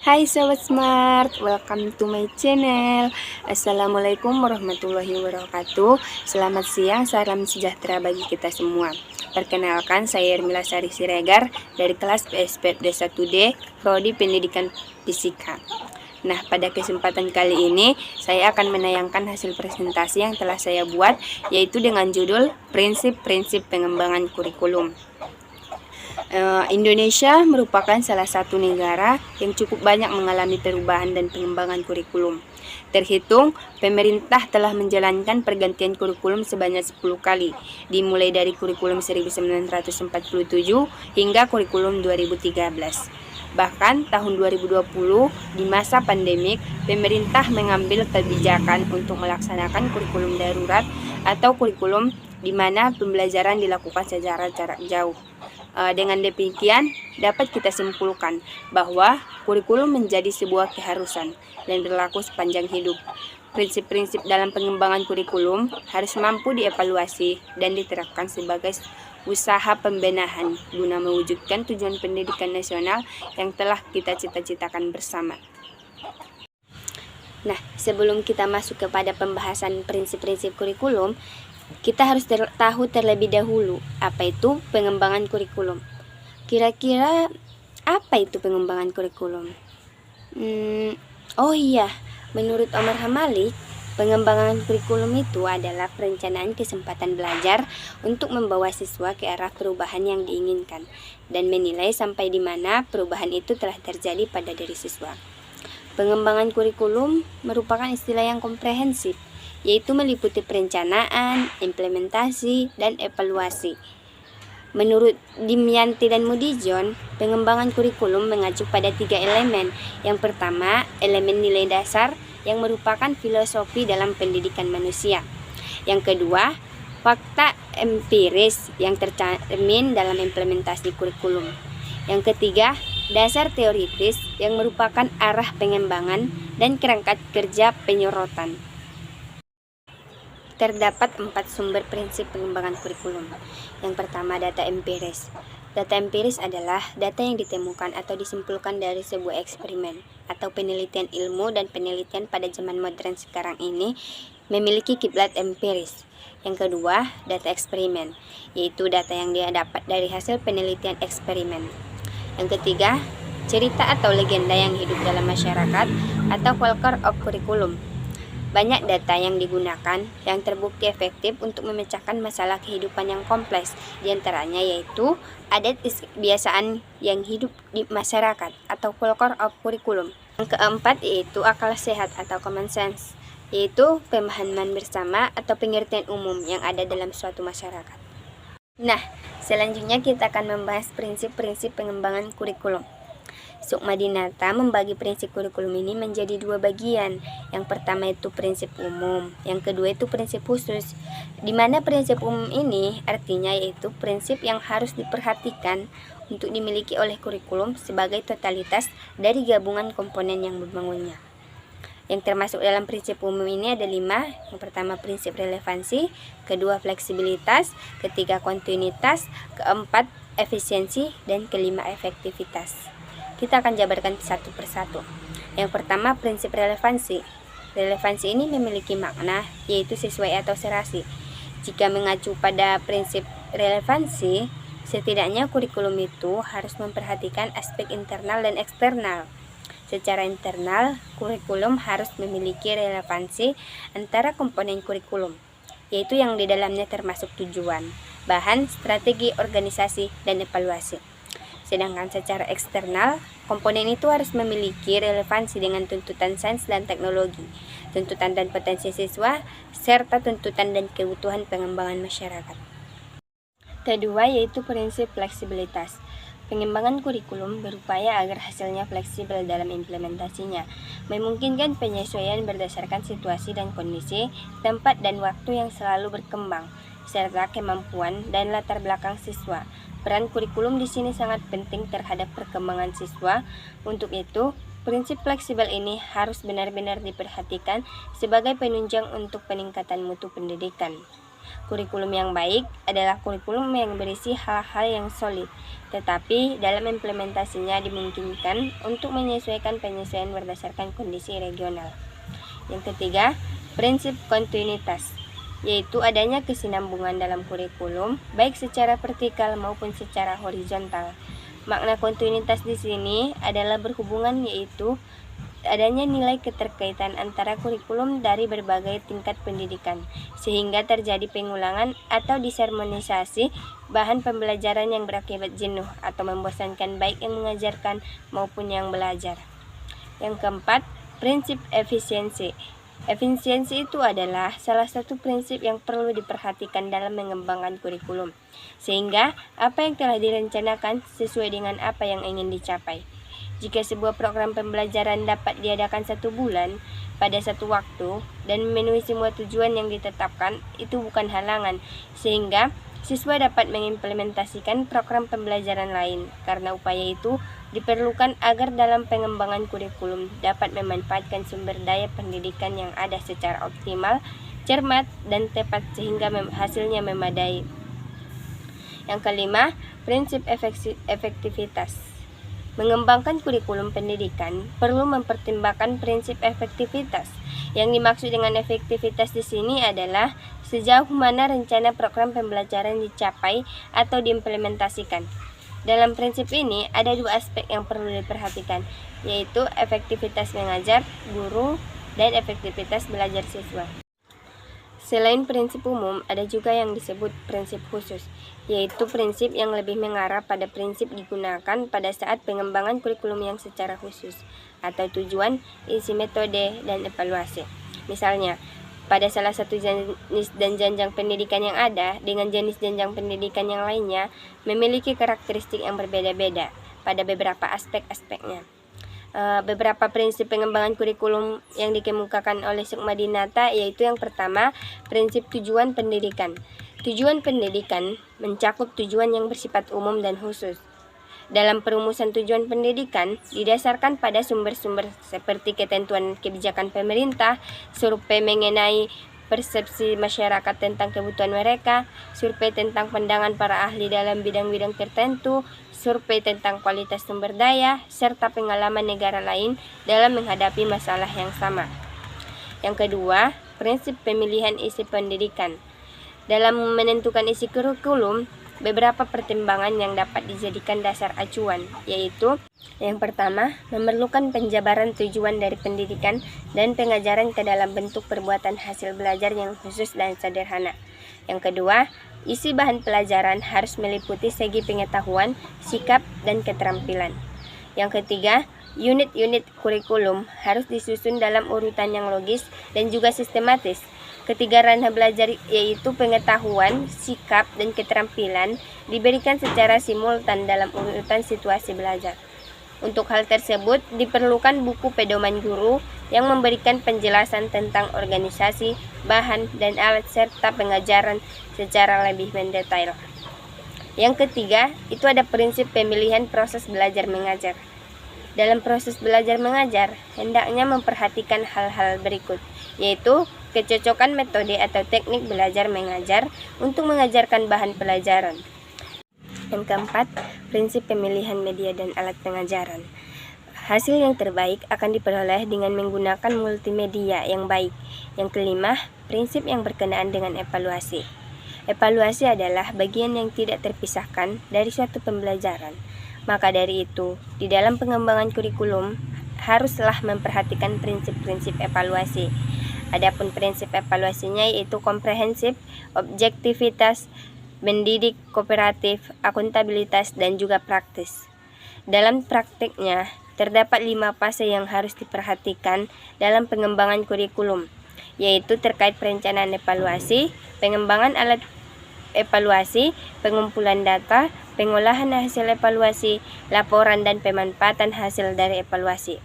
Hai Sobat Smart, welcome to my channel. Assalamualaikum warahmatullahi wabarakatuh. Selamat siang, salam sejahtera bagi kita semua. Perkenalkan, saya Irmila Sari Siregar dari kelas PSPD 1D, Prodi Pendidikan Fisika. Nah, pada kesempatan kali ini saya akan menayangkan hasil presentasi yang telah saya buat, yaitu dengan judul Prinsip-prinsip pengembangan kurikulum. Indonesia merupakan salah satu negara yang cukup banyak mengalami perubahan dan pengembangan kurikulum. Terhitung, pemerintah telah menjalankan pergantian kurikulum sebanyak 10 kali, dimulai dari kurikulum 1947 hingga kurikulum 2013. Bahkan tahun 2020, di masa pandemik, pemerintah mengambil kebijakan untuk melaksanakan kurikulum darurat atau kurikulum di mana pembelajaran dilakukan secara jarak jauh. Dengan demikian, dapat kita simpulkan bahwa kurikulum menjadi sebuah keharusan dan berlaku sepanjang hidup. Prinsip-prinsip dalam pengembangan kurikulum harus mampu dievaluasi dan diterapkan sebagai usaha pembenahan guna mewujudkan tujuan pendidikan nasional yang telah kita cita-citakan bersama. Nah, sebelum kita masuk kepada pembahasan prinsip-prinsip kurikulum, kita harus tahu terlebih dahulu apa itu pengembangan kurikulum. Kira-kira apa itu pengembangan kurikulum? Menurut Omar Hamalik, pengembangan kurikulum itu adalah perencanaan kesempatan belajar untuk membawa siswa ke arah perubahan yang diinginkan dan menilai sampai di mana perubahan itu telah terjadi pada diri siswa. Pengembangan kurikulum merupakan istilah yang komprehensif, yaitu meliputi perencanaan, implementasi, dan evaluasi. Menurut Dimyanti dan Mudijon, pengembangan kurikulum mengacu pada 3 elemen. Yang pertama, elemen nilai dasar yang merupakan filosofi dalam pendidikan manusia. Yang kedua, fakta empiris yang tercermin dalam implementasi kurikulum. Yang ketiga, dasar teoritis yang merupakan arah pengembangan dan kerangka kerja penyorotan. Terdapat 4 sumber prinsip pengembangan kurikulum. Yang pertama, data empiris. Data empiris adalah data yang ditemukan atau disimpulkan dari sebuah eksperimen atau penelitian ilmu, dan penelitian pada zaman modern sekarang ini memiliki kiblat empiris. Yang kedua, data eksperimen, yaitu data yang dia dapat dari hasil penelitian eksperimen. Yang ketiga, cerita atau legenda yang hidup dalam masyarakat atau folklore of curriculum. Banyak data yang digunakan yang terbukti efektif untuk memecahkan masalah kehidupan yang kompleks, diantaranya yaitu adat kebiasaan yang hidup di masyarakat atau folklore of curriculum. Yang keempat yaitu akal sehat atau common sense, yaitu pemahaman bersama atau pengertian umum yang ada dalam suatu masyarakat. Nah, selanjutnya kita akan membahas prinsip-prinsip pengembangan kurikulum. Sukmadinata membagi prinsip kurikulum ini menjadi 2 bagian. Yang pertama itu prinsip umum, yang kedua itu prinsip khusus. Di mana prinsip umum ini artinya yaitu prinsip yang harus diperhatikan untuk dimiliki oleh kurikulum sebagai totalitas dari gabungan komponen yang membangunnya. Yang termasuk dalam prinsip umum ini ada 5. Yang pertama prinsip relevansi, kedua fleksibilitas, ketiga kontinuitas, keempat efisiensi, dan kelima efektivitas. Kita akan jabarkan satu persatu. Yang pertama, prinsip relevansi. Relevansi ini memiliki makna, yaitu sesuai atau serasi. Jika mengacu pada prinsip relevansi, setidaknya kurikulum itu harus memperhatikan aspek internal dan eksternal. Secara internal, kurikulum harus memiliki relevansi antara komponen kurikulum, yaitu yang di dalamnya termasuk tujuan, bahan, strategi, organisasi, dan evaluasi. Sedangkan secara eksternal, komponen itu harus memiliki relevansi dengan tuntutan sains dan teknologi, tuntutan dan potensi siswa, serta tuntutan dan kebutuhan pengembangan masyarakat. Kedua yaitu prinsip fleksibilitas. Pengembangan kurikulum berupaya agar hasilnya fleksibel dalam implementasinya, memungkinkan penyesuaian berdasarkan situasi dan kondisi, tempat dan waktu yang selalu berkembang, serta kemampuan dan latar belakang siswa. Peran kurikulum di sini sangat penting terhadap perkembangan siswa. Untuk itu, prinsip fleksibel ini harus benar-benar diperhatikan sebagai penunjang untuk peningkatan mutu pendidikan. Kurikulum yang baik adalah kurikulum yang berisi hal-hal yang solid, tetapi dalam implementasinya dimungkinkan untuk menyesuaikan penyesuaian berdasarkan kondisi regional. Yang ketiga, prinsip kontinuitas, yaitu adanya kesinambungan dalam kurikulum, baik secara vertikal maupun secara horizontal. Makna kontinuitas di sini adalah berhubungan, yaitu adanya nilai keterkaitan antara kurikulum dari berbagai tingkat pendidikan, sehingga terjadi pengulangan atau disermonisasi bahan pembelajaran yang berakibat jenuh atau membosankan baik yang mengajarkan maupun yang belajar. Yang keempat, prinsip efisiensi. Efisiensi itu adalah salah satu prinsip yang perlu diperhatikan dalam mengembangkan kurikulum, sehingga apa yang telah direncanakan sesuai dengan apa yang ingin dicapai. Jika sebuah program pembelajaran dapat diadakan 1 bulan pada satu waktu dan memenuhi semua tujuan yang ditetapkan, itu bukan halangan, sehingga siswa dapat mengimplementasikan program pembelajaran lain, karena upaya itu diperlukan agar dalam pengembangan kurikulum dapat memanfaatkan sumber daya pendidikan yang ada secara optimal, cermat, dan tepat sehingga hasilnya memadai. Yang kelima, prinsip efektivitas. Mengembangkan kurikulum pendidikan perlu mempertimbangkan prinsip efektivitas. Yang dimaksud dengan efektivitas di sini adalah sejauh mana rencana program pembelajaran dicapai atau diimplementasikan. Dalam prinsip ini ada 2 aspek yang perlu diperhatikan, yaitu efektivitas mengajar guru dan efektivitas belajar siswa. Selain prinsip umum, ada juga yang disebut prinsip khusus, yaitu prinsip yang lebih mengarah pada prinsip digunakan pada saat pengembangan kurikulum yang secara khusus, atau tujuan, isi metode, dan evaluasi. Misalnya, pada salah satu jenis dan jenjang pendidikan yang ada dengan jenis jenjang pendidikan yang lainnya memiliki karakteristik yang berbeda-beda pada beberapa aspek-aspeknya. Beberapa prinsip pengembangan kurikulum yang dikemukakan oleh Sukmadinata, yaitu yang pertama, prinsip tujuan pendidikan. Tujuan pendidikan mencakup tujuan yang bersifat umum dan khusus. Dalam perumusan tujuan pendidikan didasarkan pada sumber-sumber seperti ketentuan kebijakan pemerintah, survei mengenai persepsi masyarakat tentang kebutuhan mereka, survei tentang pandangan para ahli dalam bidang-bidang tertentu, survei tentang kualitas sumber daya, serta pengalaman negara lain dalam menghadapi masalah yang sama. Yang kedua, prinsip pemilihan isi pendidikan. Dalam menentukan isi kurikulum, beberapa pertimbangan yang dapat dijadikan dasar acuan, yaitu yang pertama, memerlukan penjabaran tujuan dari pendidikan dan pengajaran ke dalam bentuk perbuatan hasil belajar yang khusus dan sederhana. Yang kedua, isi bahan pelajaran harus meliputi segi pengetahuan, sikap, dan keterampilan. Yang ketiga, unit-unit kurikulum harus disusun dalam urutan yang logis dan juga sistematis. Ketiga ranah belajar, yaitu pengetahuan, sikap, dan keterampilan, diberikan secara simultan dalam urutan situasi belajar. Untuk hal tersebut, diperlukan buku pedoman guru yang memberikan penjelasan tentang organisasi, bahan, dan alat serta pengajaran secara lebih mendetail. Yang ketiga, itu ada prinsip pemilihan proses belajar mengajar. Dalam proses belajar mengajar, hendaknya memperhatikan hal-hal berikut, yaitu kecocokan metode atau teknik belajar mengajar untuk mengajarkan bahan pelajaran. Yang keempat, prinsip pemilihan media dan alat pengajaran. Hasil yang terbaik akan diperoleh dengan menggunakan multimedia yang baik. Yang kelima, prinsip yang berkenaan dengan evaluasi. Evaluasi adalah bagian yang tidak terpisahkan dari suatu pembelajaran. Maka dari itu, di dalam pengembangan kurikulum haruslah memperhatikan prinsip-prinsip evaluasi. Adapun prinsip evaluasinya yaitu komprehensif, objektivitas, mendidik, kooperatif, akuntabilitas, dan juga praktis. Dalam praktiknya, terdapat 5 fase yang harus diperhatikan dalam pengembangan kurikulum, yaitu terkait perencanaan evaluasi, pengembangan alat evaluasi, pengumpulan data, pengolahan hasil evaluasi, laporan, dan pemanfaatan hasil dari evaluasi.